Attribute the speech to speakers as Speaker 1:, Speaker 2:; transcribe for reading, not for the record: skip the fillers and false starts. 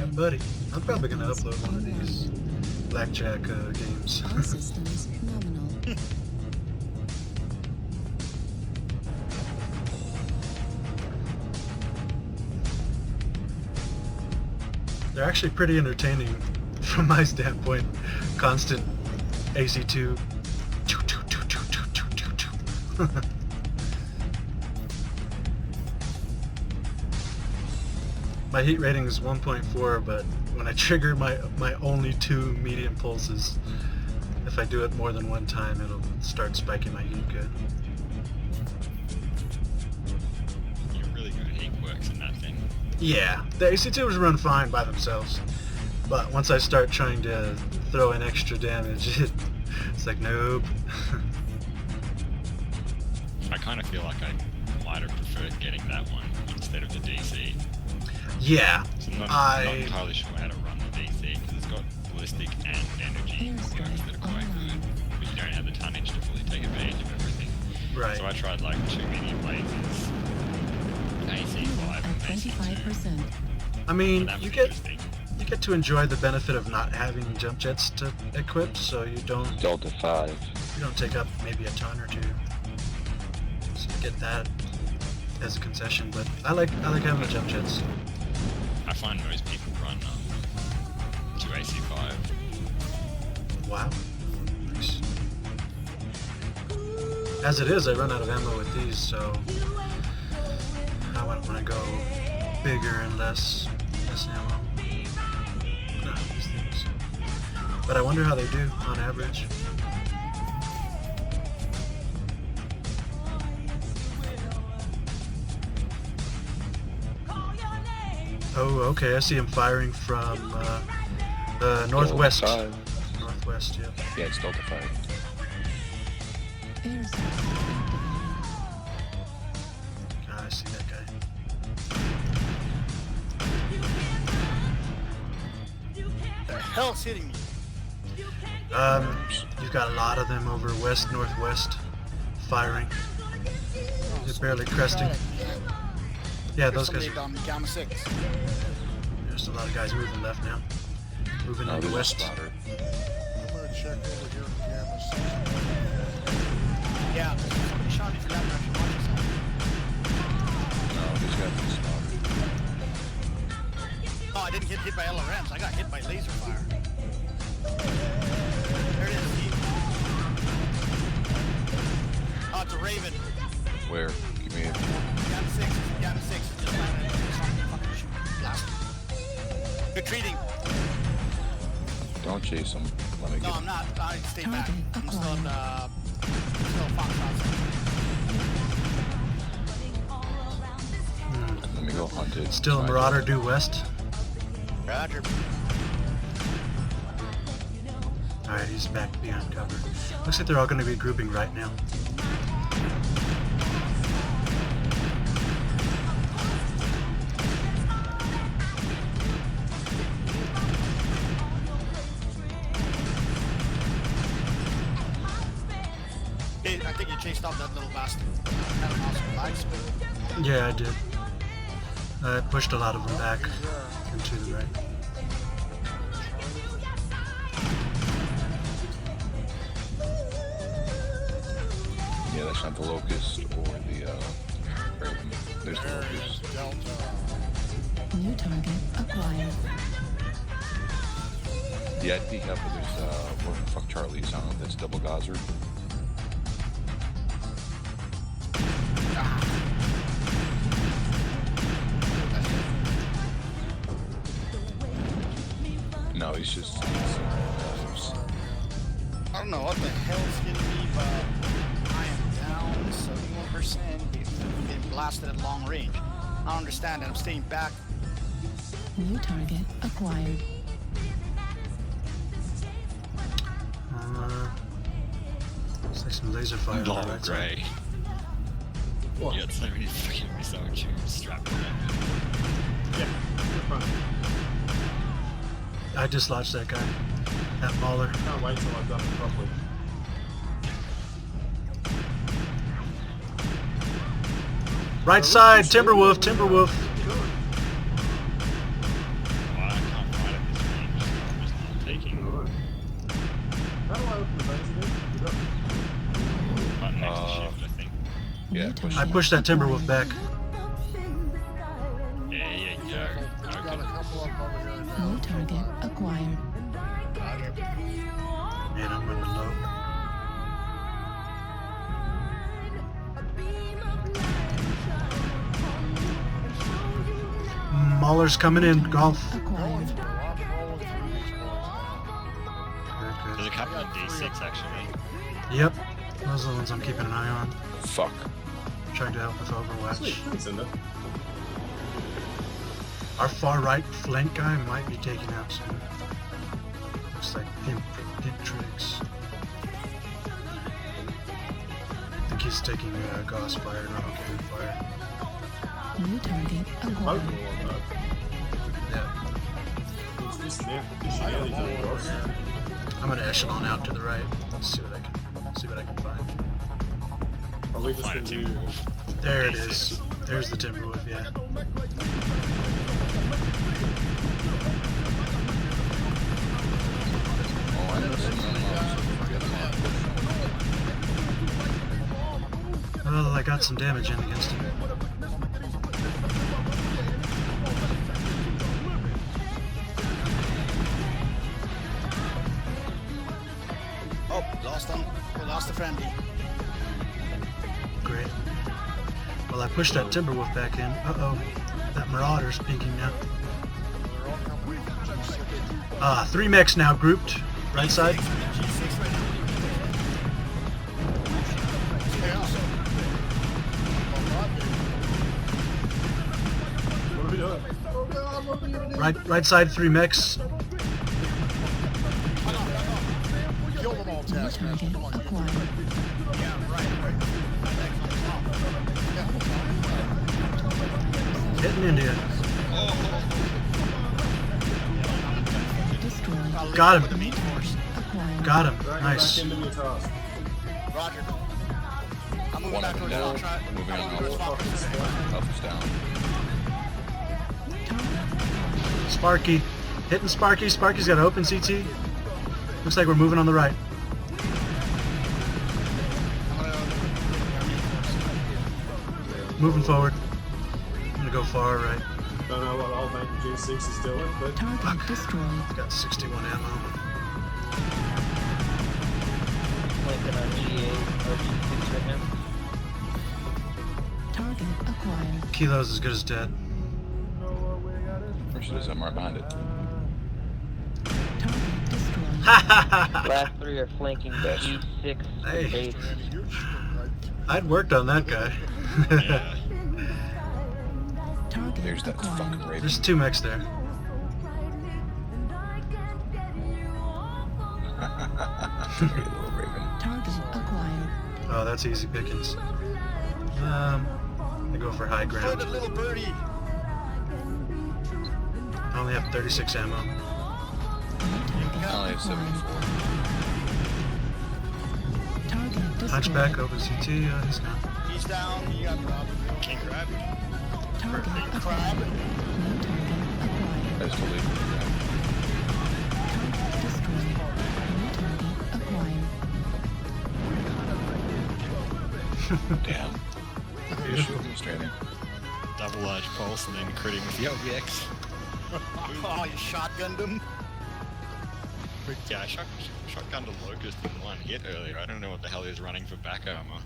Speaker 1: Yeah, buddy. I'm probably gonna upload one of these blackjack games.
Speaker 2: All systems nominal.
Speaker 1: They're actually pretty entertaining from my standpoint. Constant AC2. My heat rating is 1.4, but when I trigger my only 2 medium pulses, if I do it more than one time, it'll start spiking my heat good.
Speaker 3: You're really good at heat works in that thing.
Speaker 1: Yeah, the AC2s run fine by themselves, but once I start trying to throw in extra damage, it's like, nope.
Speaker 3: I kind of feel like I might have preferred getting that one instead of the DC.
Speaker 1: Yeah,
Speaker 3: So I'm not entirely sure how to run the DC because it's got ballistic and energy works that are quite good, but you don't have the tonnage to fully take advantage of everything.
Speaker 1: right.
Speaker 3: So I tried like 2 medium lasers, AC5 and AC2.
Speaker 2: 25%.
Speaker 1: I mean,
Speaker 3: That was
Speaker 1: you get
Speaker 3: interesting.
Speaker 1: to enjoy the benefit of not having jump jets to equip, so you don't
Speaker 4: Delta 5.
Speaker 1: take up maybe a ton or 2. So you get that as a concession, but I like having the jump jets.
Speaker 3: I find most people run 2 AC5.
Speaker 1: Wow. Nice. As it is, I run out of ammo with these, so I want to go bigger and less ammo. Not these things. But I wonder how they do on average. Oh, okay. I see him firing from the northwest.
Speaker 4: Delta 5.
Speaker 1: Northwest, yeah.
Speaker 4: Yeah, it's Delta 5.
Speaker 2: Air support.
Speaker 1: Ah, I see that guy.
Speaker 5: The hell's hitting me?
Speaker 1: You've got a lot of them over west, northwest, firing. They're barely cresting. Yeah, those guys.
Speaker 5: Gamma 6.
Speaker 1: There's a lot of guys moving left now. Moving
Speaker 4: Oh,
Speaker 1: on the
Speaker 4: there's a
Speaker 1: west.
Speaker 4: spotter.
Speaker 6: I'm gonna check over here for Gamma 6.
Speaker 5: Yeah, somebody shot me for that direction. Watch yourself.
Speaker 4: No, these guys are spotter.
Speaker 5: Oh, I didn't get hit by LRMs. I got hit by laser fire. There it is. See? Oh, it's a Raven.
Speaker 4: Where? Give me a...
Speaker 5: Gamma 6. Gamma 6 is just landed. Fucking shoot. Blast. Retreating.
Speaker 4: Don't chase them. Let me
Speaker 5: No,
Speaker 4: get...
Speaker 5: I'm not. I stay back.
Speaker 2: Target
Speaker 5: I'm still in
Speaker 2: acquired.
Speaker 5: still Fox House.
Speaker 4: Let me go hunt it.
Speaker 1: Still a Marauder due west.
Speaker 5: Roger.
Speaker 1: Alright, he's back behind cover. Looks like they're all going to be grouping right now.
Speaker 5: Hey, I think you chased off that little bastard. Had an awesome lag spin.
Speaker 1: Yeah, I did. I pushed a lot of them back and to the right.
Speaker 4: Yeah, that's not the Locust or the, Raven. There's the
Speaker 6: There
Speaker 4: Locust.
Speaker 6: is Delta.
Speaker 2: New target acquired.
Speaker 4: Yeah, I think there's, what the fuck Charlie's on. That's Double Gazer. No, he's just...
Speaker 5: I don't know what the hell's hitting me, but I am down 71%. Getting blasted at long range. I don't understand it. I'm staying back.
Speaker 2: New target acquired.
Speaker 1: Looks like some laser fire. on the
Speaker 3: Oh,
Speaker 1: right side.
Speaker 3: great. You got so many fucking missile tubes strapped on it.
Speaker 1: I dislodged that guy. That mauler.
Speaker 7: Can't wait till I've done it properly.
Speaker 1: Right side, Timberwolf, Timberwolf.
Speaker 3: Oh, I can't Button next to shift, I think.
Speaker 4: Yeah,
Speaker 2: New
Speaker 4: push.
Speaker 2: target
Speaker 1: I pushed that Timberwolf
Speaker 2: acquired.
Speaker 1: back.
Speaker 3: There you go.
Speaker 6: Got a
Speaker 3: Okay.
Speaker 6: couple of them over here now.
Speaker 2: New target acquired.
Speaker 1: Man, I'm running low. Mauler's coming in. Golf.
Speaker 2: Acquired.
Speaker 6: I'm rolling through these boys now.
Speaker 1: Good,
Speaker 3: There's a couple of D6 actually.
Speaker 1: good. Yep. Those are the ones I'm keeping an eye on.
Speaker 4: Fuck.
Speaker 1: Trying to help with Overwatch.
Speaker 7: Thanks, Ender.
Speaker 1: Our far right flank guy might be taken out soon. Looks like Imp Tricks. I think he's taking Gauss fire, not cannon fire.
Speaker 2: New target acquired.
Speaker 7: Overall on that.
Speaker 1: Yeah.
Speaker 7: It's this now. This should only do it, Ross.
Speaker 1: I'm gonna echelon out to the right. Let's see what I can find.
Speaker 7: I'll leave this
Speaker 3: Find
Speaker 7: thing
Speaker 3: a
Speaker 7: to you.
Speaker 3: Timberwolf.
Speaker 1: There it is. There's the Timberwolf, yeah.
Speaker 4: Oh, I know some forget about it.
Speaker 1: Well, I got some damage in against him.
Speaker 5: Oh, lost them. We lost the friendly.
Speaker 1: Great. Well, I pushed that Timberwolf back in. Uh-oh. That Marauder's peeking now.
Speaker 6: They're all coming from G6.
Speaker 1: 3 mechs now grouped. Right side.
Speaker 5: G6 right now.
Speaker 6: Stay on.
Speaker 7: What are we doing? Oh god, what are we gonna do?
Speaker 1: Right side, 3 mechs.
Speaker 6: Kill them all,
Speaker 2: New
Speaker 6: Taskmaster.
Speaker 2: target
Speaker 6: Come on, you.
Speaker 2: acquired.
Speaker 5: Yeah, right.
Speaker 1: Hitting India.
Speaker 2: Destroyed.
Speaker 1: Got
Speaker 5: With the
Speaker 1: him.
Speaker 5: meat force.
Speaker 2: Acquired.
Speaker 1: Got him.
Speaker 7: Dragging
Speaker 1: Nice.
Speaker 7: back into your task.
Speaker 5: Roger. I'm moving
Speaker 4: One
Speaker 5: back
Speaker 4: of them
Speaker 5: towards
Speaker 4: down.
Speaker 5: Altra.
Speaker 4: Moving on
Speaker 5: I'm towards
Speaker 4: Alpha.
Speaker 5: Alpha.
Speaker 4: Alpha's down.
Speaker 2: Target.
Speaker 1: Sparky. Hitting Sparky. Sparky's got an open CT. Looks like we're moving on the right. Moving forward. I'm gonna go far right.
Speaker 7: Don't know what old mate G6 is doing, but
Speaker 2: Target destroyed.
Speaker 1: Got 61 ammo.
Speaker 8: Lincoln on G8 or G6 right now.
Speaker 2: Target acquired.
Speaker 1: Kilo's as good as dead.
Speaker 4: Or should I something right behind it?
Speaker 2: Target destroyed.
Speaker 8: Last three are flanking G6
Speaker 1: Hey.
Speaker 8: base.
Speaker 6: Randy, you're shooting right.
Speaker 1: I'd worked on that guy.
Speaker 3: Yeah.
Speaker 2: Target
Speaker 4: There's that
Speaker 2: acquired.
Speaker 4: fucking Raven.
Speaker 1: There's 2 mechs there.
Speaker 4: Dirty little Raven.
Speaker 2: Target acquired.
Speaker 1: Oh, that's easy pickings. I go for high
Speaker 5: Good
Speaker 1: ground.
Speaker 5: little birdie.
Speaker 1: I only have 36 ammo.
Speaker 2: New
Speaker 4: I only
Speaker 2: target
Speaker 4: have 74.
Speaker 2: acquired. Target destroyed.
Speaker 1: Hunchback, open CT, he's gone.
Speaker 5: He's down. You got Rob.
Speaker 3: King grab.
Speaker 2: Target
Speaker 5: Crab.
Speaker 2: acquired. New target acquired.
Speaker 4: I just believe it.
Speaker 2: Target destroyed. New target acquired.
Speaker 4: Damn. You're shooting straight in.
Speaker 3: Double large pulse and then critting with the LBX.
Speaker 5: Oh, you shotgunned him.
Speaker 3: Yeah, I shotgunned a Locust in one hit earlier. I don't know what the hell he was running for back armor.